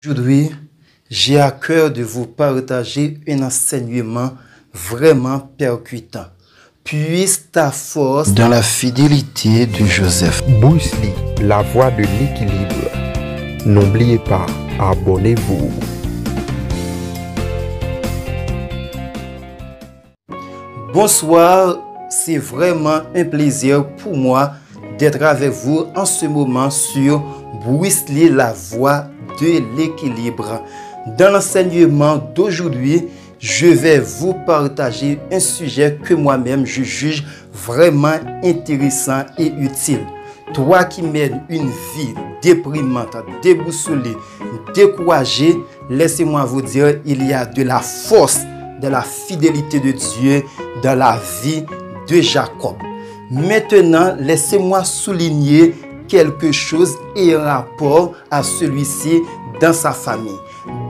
Aujourd'hui, j'ai à cœur de vous partager un enseignement vraiment percutant. Puisse ta force dans la fidélité de Joseph. Bruce Lee, la voie de l'équilibre. N'oubliez pas, abonnez-vous. Bonsoir, c'est vraiment un plaisir pour moi d'être avec vous en ce moment sur Bruce Lee, la voie de l'équilibre. Dans l'enseignement d'aujourd'hui, je vais vous partager un sujet que moi-même je juge vraiment intéressant et utile. Toi qui mènes une vie déprimante, déboussolée, découragée, laissez-moi vous dire, il y a de la force, de la fidélité de Dieu dans la vie de Jacob. Maintenant, laissez-moi souligner quelque chose et un rapport à celui-ci dans sa famille.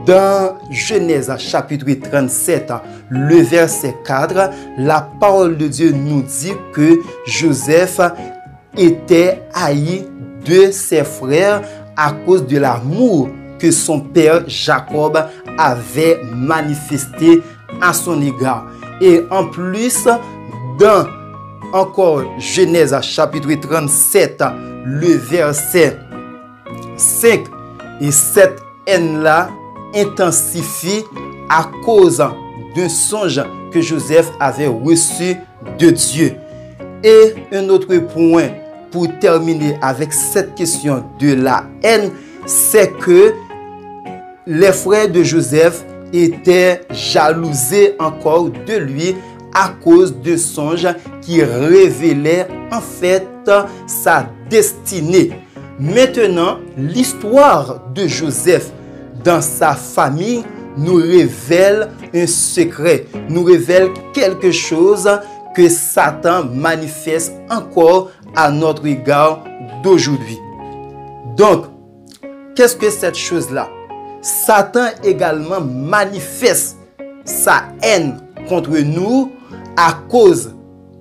Dans Genèse chapitre 37, le verset 4, la parole de Dieu nous dit que Joseph était haï de ses frères à cause de l'amour que son père Jacob avait manifesté à son égard. Et en plus, dans encore Genèse chapitre 37, le verset 5, et cette haine-là intensifie à cause d'un songe que Joseph avait reçu de Dieu. Et un autre point pour terminer avec cette question de la haine, c'est que les frères de Joseph étaient jalousés encore de lui à cause de songes qui révélaient en fait sa destinée. Maintenant, l'histoire de Joseph dans sa famille nous révèle un secret, nous révèle quelque chose que Satan manifeste encore à notre égard d'aujourd'hui. Donc, qu'est-ce que cette chose-là? Satan également manifeste sa haine contre nous à cause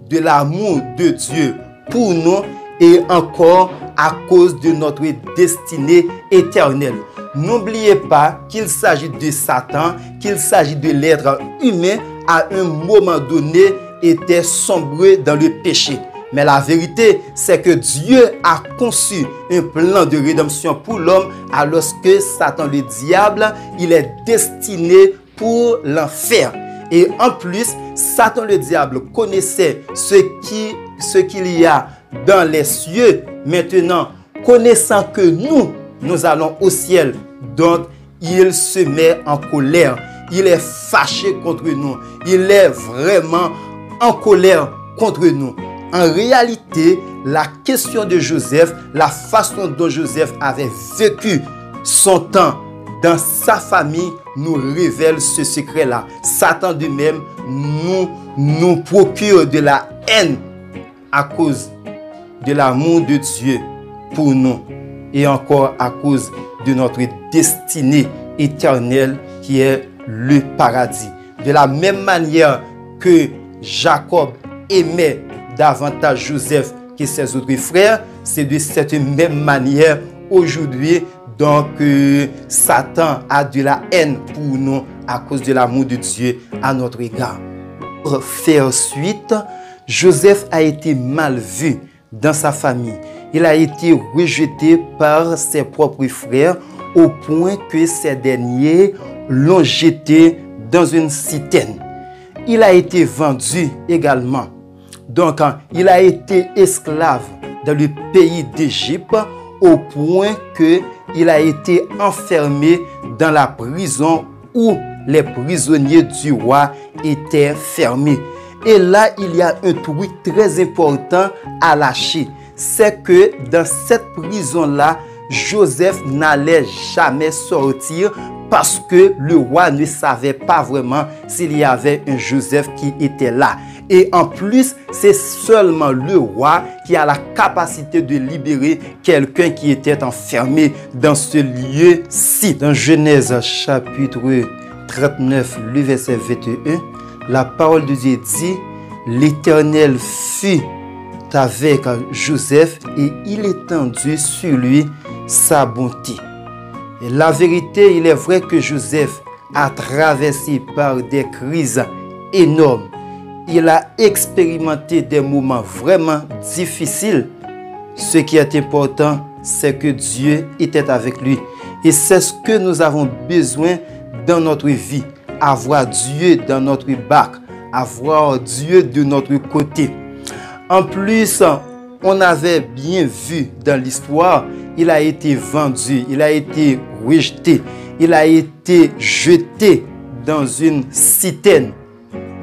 de l'amour de Dieu pour nous et encore à cause de notre destinée éternelle. N'oubliez pas qu'il s'agit de Satan, qu'il s'agit de l'être humain à un moment donné était sombré dans le péché. Mais la vérité, c'est que Dieu a conçu un plan de rédemption pour l'homme alors que Satan, le diable, il est destiné pour l'enfer. Et en plus, Satan, le diable, connaissait ce qu'il y a dans les cieux. Maintenant, connaissant que nous allons au ciel, donc il se met en colère. Il est fâché contre nous. Il est vraiment en colère contre nous. En réalité, la question de Joseph, la façon dont Joseph avait vécu son temps dans sa famille nous révèle ce secret-là. Satan de même nous procure de la haine à cause de l'amour de Dieu pour nous et encore à cause de notre destinée éternelle qui est le paradis. De la même manière que Jacob aimait davantage Joseph que ses autres frères, c'est de cette même manière aujourd'hui donc Satan a de la haine pour nous à cause de l'amour de Dieu à notre égard. Pour faire suite, Joseph a été mal vu dans sa famille. Il a été rejeté par ses propres frères au point que ces derniers l'ont jeté dans une citerne. Il a été vendu également. Donc, il a été esclave dans le pays d'Égypte au point qu'il a été enfermé dans la prison où les prisonniers du roi étaient fermés. Et là, il y a un truc très important à lâcher. C'est que dans cette prison-là, Joseph n'allait jamais sortir parce que le roi ne savait pas vraiment s'il y avait un Joseph qui était là. Et en plus, c'est seulement le roi qui a la capacité de libérer quelqu'un qui était enfermé dans ce lieu-ci. Dans Genèse chapitre 39, le verset 21, la parole de Dieu dit « L'Éternel fut avec Joseph et il étendit sur lui sa bonté. » Et la vérité, il est vrai que Joseph a traversé par des crises énormes. Il a expérimenté des moments vraiment difficiles. Ce qui est important, c'est que Dieu était avec lui. Et c'est ce que nous avons besoin dans notre vie. Avoir Dieu dans notre barque. Avoir Dieu de notre côté. En plus, on avait bien vu dans l'histoire, il a été vendu, il a été rejeté, il a été jeté dans une citerne.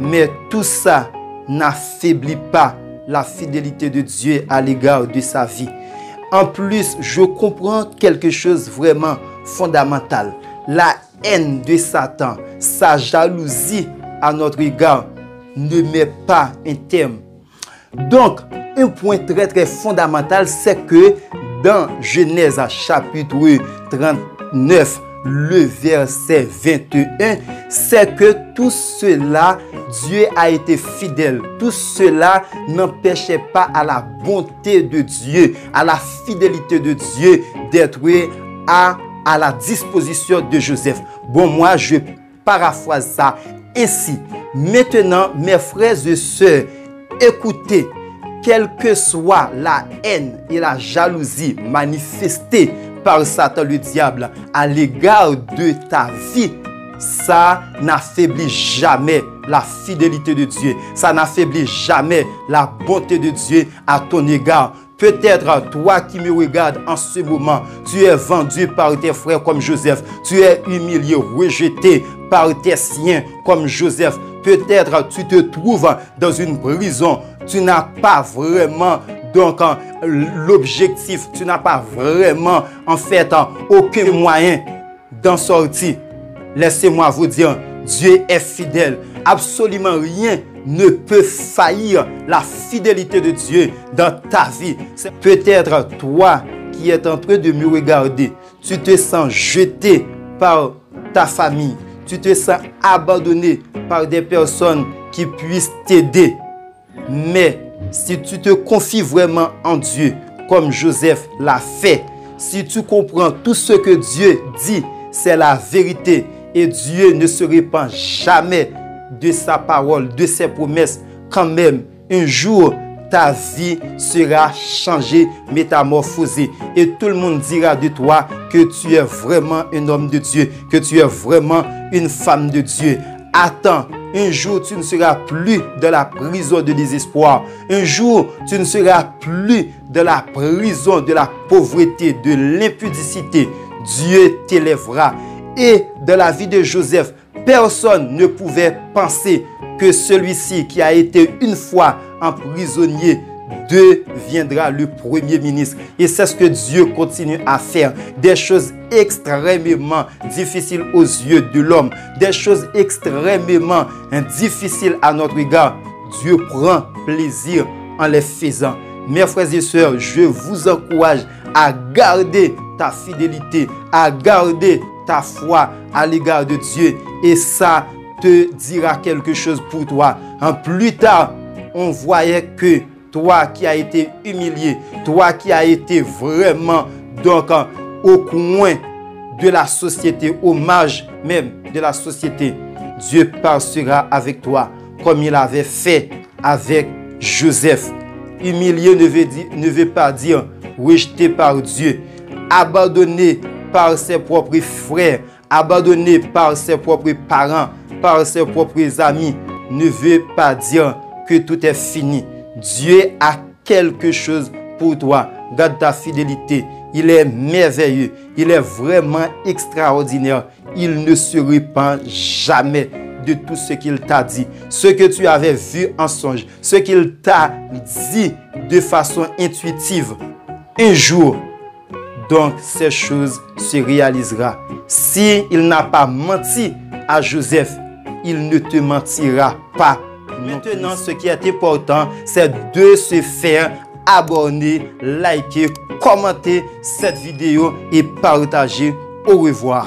Mais tout ça n'affaiblit pas la fidélité de Dieu à l'égard de sa vie. En plus, je comprends quelque chose vraiment fondamental. La haine de Satan, sa jalousie à notre égard ne met pas un terme. Donc, un point très fondamental, c'est que dans Genèse chapitre 39, le verset 21, c'est que tout cela, Dieu a été fidèle. Tout cela n'empêchait pas à la bonté de Dieu, à la fidélité de Dieu d'être à la disposition de Joseph. Bon, moi, je paraphrase ça ainsi. Maintenant, mes frères et sœurs, écoutez, quelle que soit la haine et la jalousie manifestée par Satan le diable à l'égard de ta vie, ça n'affaiblit jamais la fidélité de Dieu. Ça n'affaiblit jamais la bonté de Dieu à ton égard. Peut-être toi qui me regardes en ce moment, tu es vendu par tes frères comme Joseph. Tu es humilié, rejeté par tes siens comme Joseph. Peut-être tu te trouves dans une prison. Tu n'as pas vraiment donc l'objectif. Tu n'as pas vraiment en fait aucun moyen d'en sortir. Laissez-moi vous dire, Dieu est fidèle. Absolument rien ne peut faillir la fidélité de Dieu dans ta vie. C'est peut-être toi qui es en train de me regarder. Tu te sens jeté par ta famille. Tu te sens abandonné par des personnes qui puissent t'aider. Mais si tu te confies vraiment en Dieu, comme Joseph l'a fait, si tu comprends tout ce que Dieu dit, c'est la vérité. Et Dieu ne se répand jamais de sa parole, de ses promesses. Quand même, un jour, ta vie sera changée, métamorphosée. Et tout le monde dira de toi que tu es vraiment un homme de Dieu, que tu es vraiment une femme de Dieu. Attends, un jour tu ne seras plus dans la prison de désespoir. Un jour tu ne seras plus dans la prison de la pauvreté, de l'impudicité. Dieu t'élèvera. Et dans la vie de Joseph, personne ne pouvait penser que celui-ci qui a été une fois emprisonné deviendra le premier ministre. Et c'est ce que Dieu continue à faire. Des choses extrêmement difficiles aux yeux de l'homme. Des choses extrêmement difficiles à notre égard. Dieu prend plaisir en les faisant. Mes frères et sœurs, je vous encourage à garder ta fidélité, à garder ta foi à l'égard de Dieu. Et ça te dira quelque chose pour toi. Plus tard, on voyait que toi qui as été humilié, toi qui as été vraiment donc au coin de la société, au marge même de la société, Dieu passera avec toi comme il avait fait avec Joseph. Humilié ne veut pas dire rejeté par Dieu, abandonné par ses propres frères, abandonné par ses propres parents, par ses propres amis, ne veut pas dire que tout est fini. Dieu a quelque chose pour toi. Garde ta fidélité. Il est merveilleux. Il est vraiment extraordinaire. Il ne se repent jamais de tout ce qu'il t'a dit. Ce que tu avais vu en songe. Ce qu'il t'a dit de façon intuitive. Un jour, donc, ces choses se réaliseront. Si il n'a pas menti à Joseph, il ne te mentira pas. Maintenant, ce qui est important, c'est de se faire abonner, liker, commenter cette vidéo et partager. Au revoir.